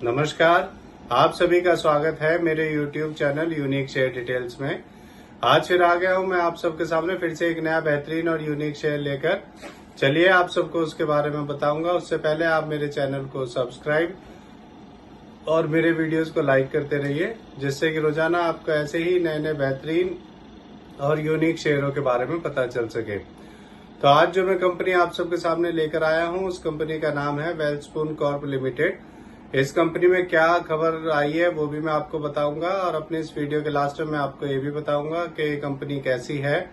नमस्कार, आप सभी का स्वागत है मेरे YouTube channel unique share details में। आज फिर आ गया हूं मैं आप सबके सामने फिर से एक नया बेहतरीन और यूनिक शेयर लेकर। चलिए आप सबको उसके बारे में बताऊंगा। उससे पहले आप मेरे चैनल को सब्सक्राइब और मेरे वीडियोस को लाइक करते रहिए, जिससे कि रोजाना आपको ऐसे ही नए नए बेहतरीन और यूनिक शेयरों के बारे में पता चल सके। तो आज जो मैं कंपनी आप सबके सामने लेकर आया हूं, उस कंपनी का नाम है वेल्सपून कॉर्प लिमिटेड। इस कंपनी में क्या खबर आई है वो भी मैं आपको बताऊंगा, और अपने इस वीडियो के लास्ट में मैं आपको ये भी बताऊंगा कि ये कंपनी कैसी है,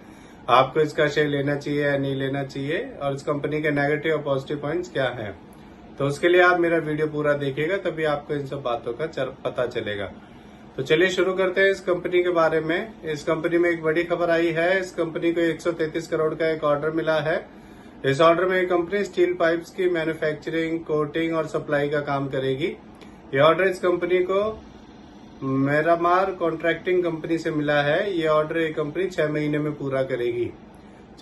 आपको इसका शेयर लेना चाहिए या नहीं लेना चाहिए, और इस कंपनी के नेगेटिव और पॉजिटिव पॉइंट्स क्या हैं। तो उसके लिए आप मेरा वीडियो पूरा देखिएगा, तभी आपको इन सब बातों का पता चलेगा। तो चलिए शुरू करते हैं इस कंपनी के बारे में। इस कंपनी में एक बड़ी खबर आई है। इस कंपनी को 133 करोड़ का एक ऑर्डर मिला है। इस ऑर्डर में ये कंपनी स्टील पाइप्स की मैन्युफैक्चरिंग, कोटिंग और सप्लाई का काम करेगी। ये ऑर्डर इस कंपनी को मेरामार कॉन्ट्रैक्टिंग कंपनी से मिला है। ये ऑर्डर ये कंपनी 6 महीने में पूरा करेगी।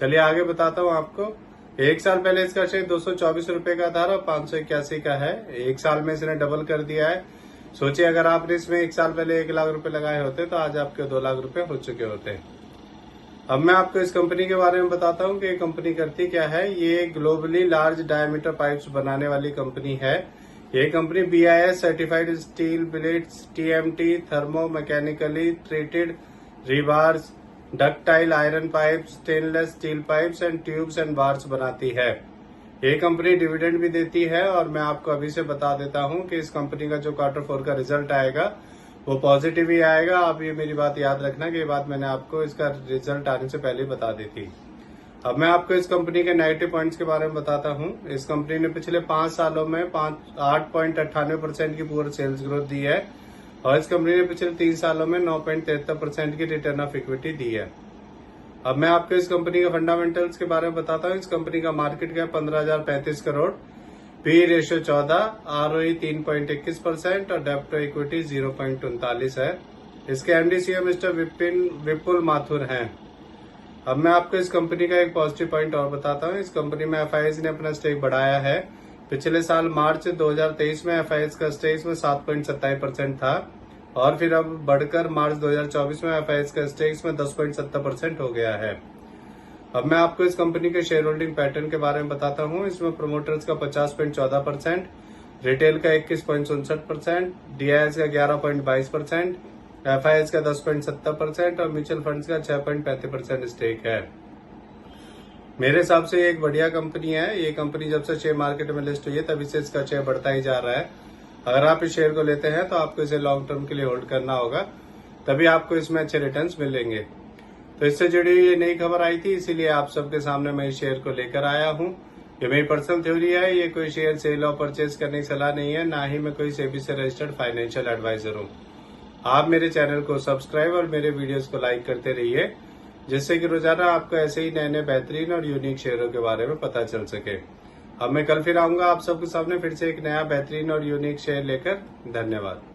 चलिए आगे बताता हूँ आपको। एक साल पहले इसका शेयर 224 रुपए का था और 581 का है। एक साल में इसने डबल कर दिया है। सोचिए, अगर आपने इसमें एक साल पहले 1 लाख रुपए लगाए होते तो आज आपके 2 लाख रुपए हो चुके होते। अब मैं आपको इस कंपनी के बारे में बताता हूँ कि ये कंपनी करती क्या है। ये ग्लोबली लार्ज डायमीटर पाइप्स बनाने वाली कंपनी है। ये company BIS certified steel billets, TMT, thermo mechanically treated rebars, ductile iron pipes, stainless steel pipes and tubes and bars बनाती है। ये कंपनी डिविडेंड भी देती है, और मैं आपको अभी से बता देता हूं कि इस कंपनी का जो Q4 का रिजल्ट आएगा वो पॉजिटिव ही आएगा। आप ये मेरी बात याद रखना कि ये बात मैंने आपको इसका रिजल्ट आने से पहले बता दी थी। अब मैं आपको इस कंपनी के नेगेटिव पॉइंट्स के बारे में बताता हूं। इस कंपनी ने पिछले 5 सालों में 8.98% की पूरी सेल्स ग्रोथ दी है, और इस कंपनी ने पिछले 3 सालों में 9.73% की रिटर्न ऑफ इक्विटी दी है। अब मैं आपको इस कंपनी के फंडामेंटल्स के बारे में बताता हूँ। इस कंपनी का market cap 15,035 crore, P ratio 14, ROE 3.21% और डेब्ट टू इक्विटी 0.39 है। इसके MD CEO मिस्टर विपुल माथुर हैं। अब मैं आपको इस कंपनी का एक पॉजिटिव पॉइंट और बताता हूँ। इस कंपनी में FIS ने अपना स्टेक बढ़ाया है। पिछले साल मार्च 2023 में FIS का स्टेक में 7.27% था, और फिर अब बढ़कर मार्च 2024 में FIS का स्टेक में 10.70% हो गया है। अब मैं आपको इस कंपनी के शेयर होल्डिंग पैटर्न के बारे में बताता हूँ। इसमें प्रोमोटर्स का 50.14%, रिटेल का 21.67%, DIS का 11.22%, FIS का 10.70% और म्यूचुअल फंड्स का 6.35% स्टेक है। मेरे हिसाब से ये एक बढ़िया कंपनी है। ये कंपनी जब से शेयर मार्केट में लिस्ट हुई है तभी से इसका शेयर बढ़ता ही जा रहा है। अगर आप इस शेयर को लेते हैं तो आपको इसे लॉन्ग टर्म के लिए होल्ड करना होगा, तभी आपको इसमें अच्छे रिटर्न्स मिलेंगे। तो इससे जुड़ी हुई ये नई खबर आई थी, इसीलिए आप सबके सामने मैं इस शेयर को लेकर आया हूँ। ये मेरी पर्सनल थ्योरी है। ये कोई शेयर सेल और परचेज करने की सलाह नहीं है, ना ही मैं कोई सेबी से रजिस्टर्ड फाइनेंशियल एडवाइजर हूँ। आप मेरे चैनल को सब्सक्राइब और मेरे वीडियोस को लाइक करते रहिए, जिससे कि रोजाना आपको ऐसे ही नए नए बेहतरीन और यूनिक शेयरों के बारे में पता चल सके। अब मैं कल फिर आऊंगा आप सबके सामने फिर से एक नया बेहतरीन और यूनिक शेयर लेकर। धन्यवाद।